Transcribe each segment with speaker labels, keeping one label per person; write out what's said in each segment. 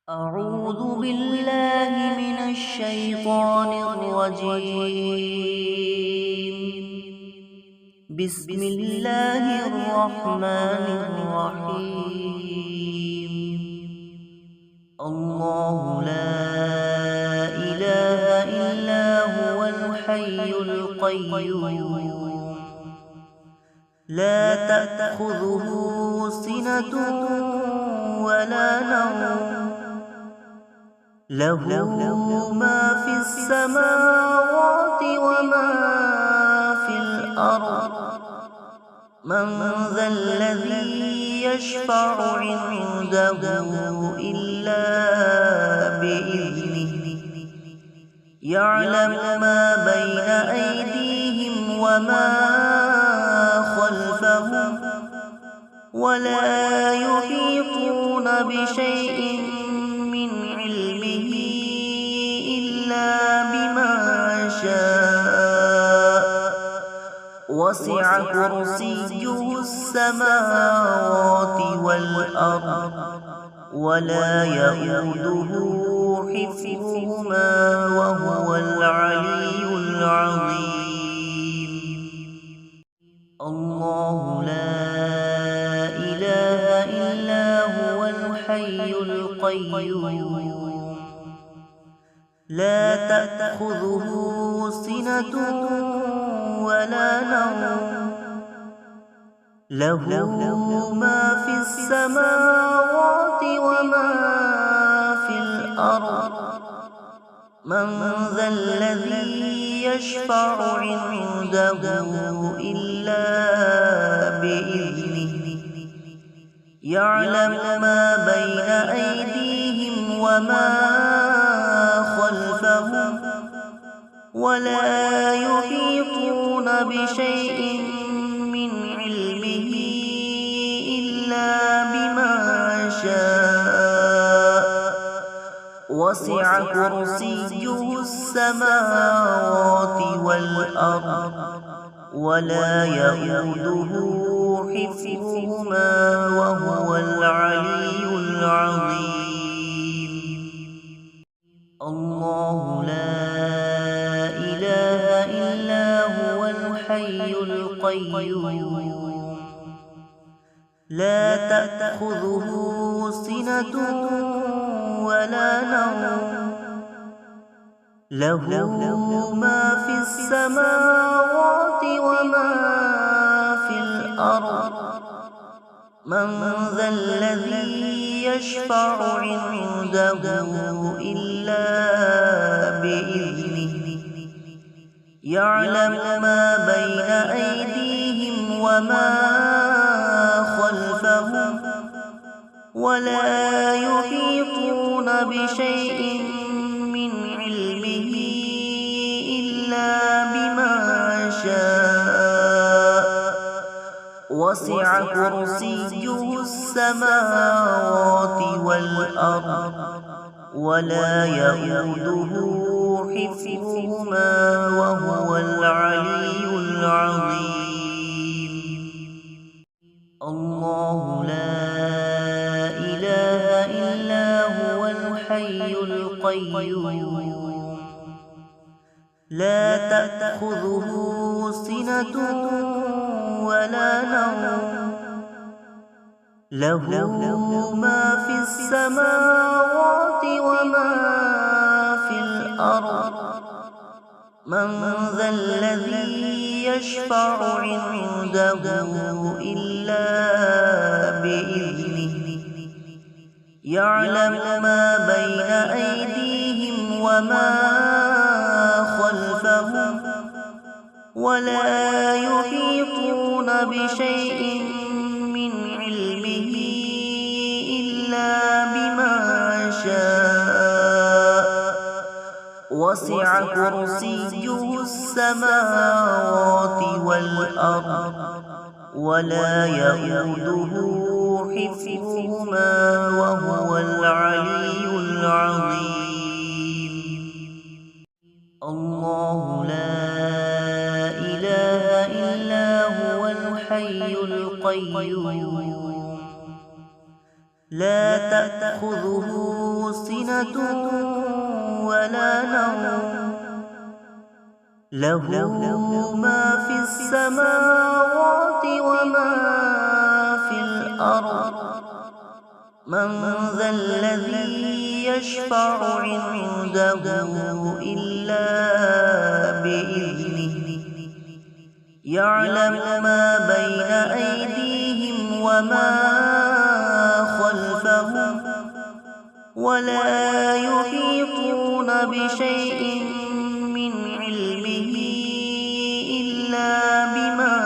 Speaker 1: أعوذ بالله من الشيطان الرجيم. بسم الله الرحمن الرحيم. الله لا إله إلا هو الحي القيوم لا تأخذه سنة ولا نوم له ما في السماوات وما في الأرض. من ذا الذي يشفع عنده إلا بإذنه يعلم ما بين أيديهم وما خلفهم ولا يحيطون بشيء من علمه إلا بما شاء. وسع كرسيه السماوات والأرض ولا يئوده حفظهما وهو العلي العظيم. الله لا إله إلا هو الحي القيوم لا تأخذه سنة ولا نوم له ما في السماوات وما في الأرض. من ذا الذي يشفع عنده إلا بإذنه يعلم ما بين أيديهم وما خلفهم ولا يحيطون بشيء من علمه إلا بما شاء. وسع كرسيه السماوات والأرض ولا يئوده حفظهما وهو العلي العظيم. الله لا إله إلا هو الحي القيوم لا تأخذه سنة ولا نوم له ما في السماوات وما في الأرض. من ذا الذي يشفع عنده إلا بإذنه يعلم ما بين أيديهم وما خلفهم ولا يحيطون بشيء من علمه إلا بما شاء. وسع كرسيه السماوات والأرض ولا يئوده حفظهما وهو العلي العظيم. الله لا إله إلا هو الحي القيوم لا تأخذه سنة ولا نوم له ما في السماوات وما في الأرض. من ذا الذي يشفع عنده إلا بإذنه يعلم ما بين أيديهم وما خلفهم ولا يحيطون بشيء من علمه إلا بما شاء. وسع كرسيه السماوات والأرض ولا يئوده حفظهما وهو العلي العظيم. الله لا إله إلا هو الحي القيوم لا تأخذه سنة ولا نوم له ما في السماوات وما في الأرض من ذا الذي يشفع عنده إلا بإذنه يعلم ما بين أيديهم وما خلفهم ولا يحيطون بشيء من علمه إلا بما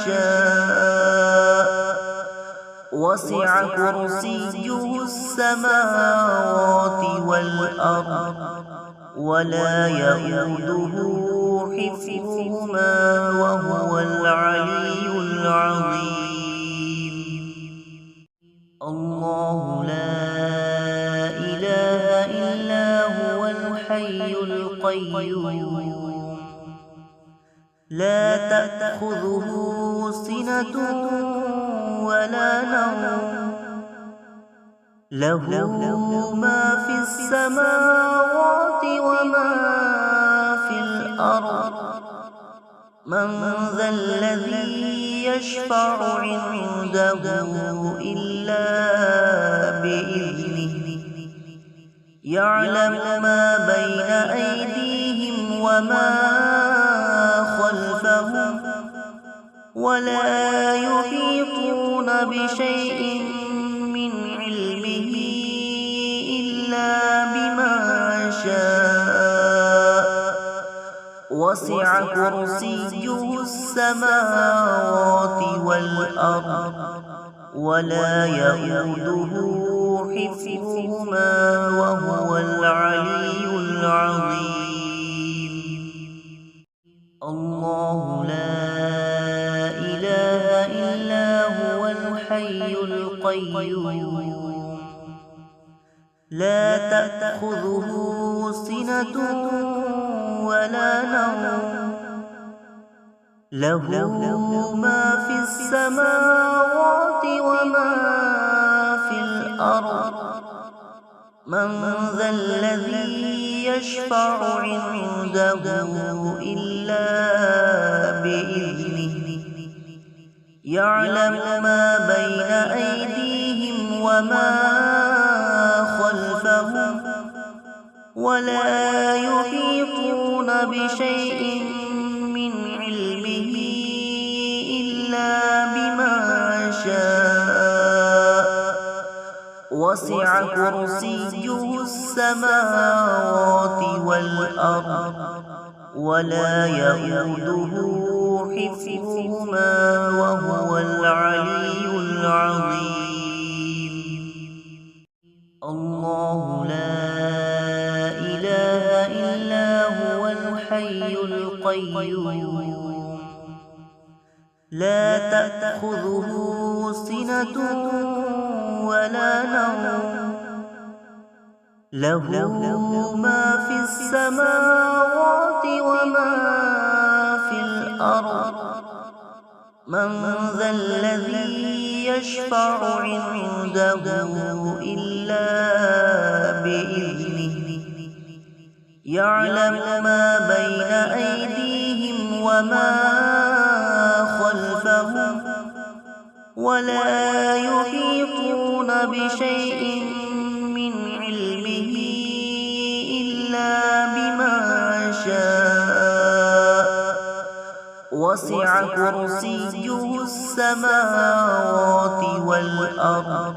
Speaker 1: شاء وسع كرسيه السماوات والأرض ولا يئوده حفظهما وهو العلي العظيم الله لا إله إلا هو الحي القيوم لا تأخذه سنة ولا نوم له ما في السماوات وما في الأرض من ذا الذي يشفع عنده إلا بإذنه يعلم ما بين أيديهم وما خلفهم ولا يحيطون بشيء من علمه إلا بما شاء وسع كرسيه السماوات والأرض ولا يئوده حفظهما وهو العلي العظيم الله لا إله إلا هو الحي القيوم لا تأخذه سنة ولا نوم له ما في السماوات وما في الأرض من ذا الذي يشفع عنده إلا بإذنه يعلم ما بين أيديهم وما خلفهم ولا يحيطون بشيء من علمه إلا بما شاء وسع كرسيه السماوات والأرض ولا يئوده حفظهما وهو العلي العظيم الله لا إله إلا هو الحي القيوم لا تأخذه سنة ولا نوم له ما في السماوات وما في الأرض من ذا الذي يشفع عنده إلا بإذنه يعلم ما بين أيديهم وما خلفهم ولا يحيطون بشيء من علمه إلا بما شاء وسع كرسيه السماوات والأرض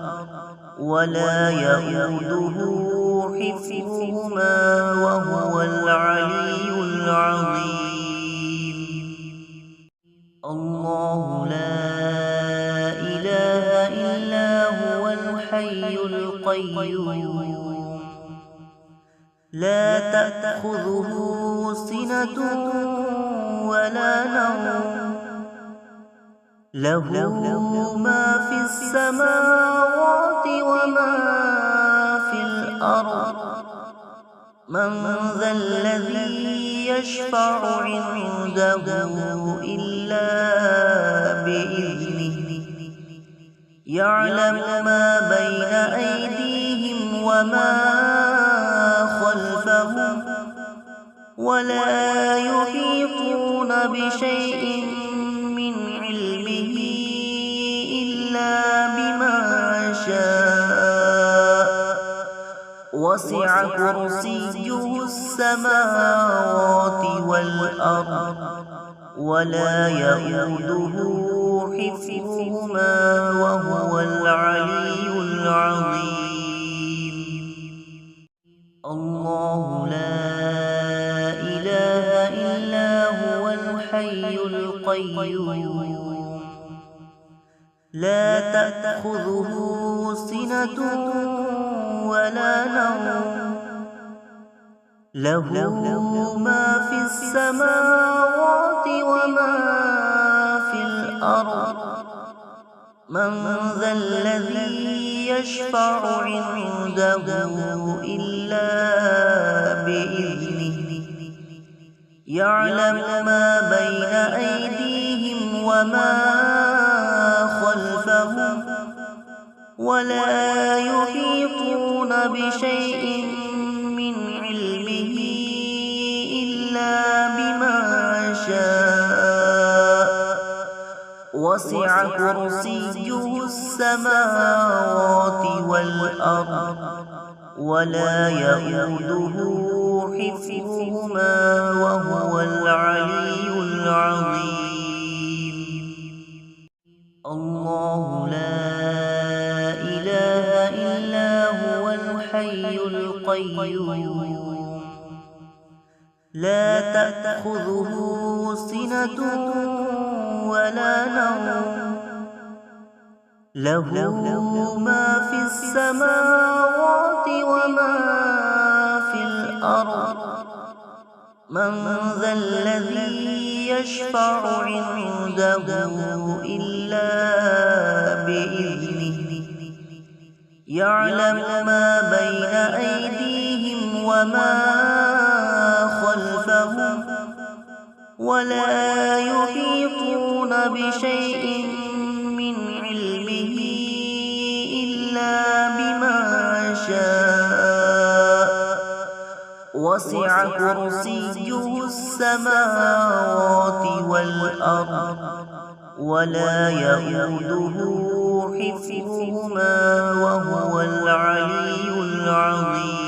Speaker 1: ولا يئوده حفظهما وهو العلي العظيم الله لا إله إلا هو الحي القيوم لا تأخذه سنة ولا نوم له ما في السماوات وما في الأرض من ذا الذي يشفع عنده إلا بإذنه يعلم ما بين وما خلفهم ولا يحيطون بشيء من علمه إلا بما شاء وسع كرسيه السماوات والأرض ولا يئوده حفظهما وهو العلي العظيم. الله لا إله إلا هو الحي القيوم لا تأخذه سنة ولا نوم له ما في السماوات وما في الأرض من ذا الذي يشفع عنده إلا بإذنه يعلم ما بين أيديهم وما خلفهم ولا يحيطون بشيء من علمه إلا بما شاء وسع كرسيه السماوات والأرض ولا يئوده حفظهما وهو العلي العظيم. الله لا إله إلا هو الحي القيوم لا تأخذه سنة ولا نوم له ما في السماوات وما في الأرض من ذا الذي يشفع عنده إلا بإذنه يعلم ما بين أيديهم وما خلفهم ولا يحيطون بشيء من علمه إلا بما شاء وسع كرسيه السماوات والأرض ولا يئوده حفظهما وهو العلي العظيم.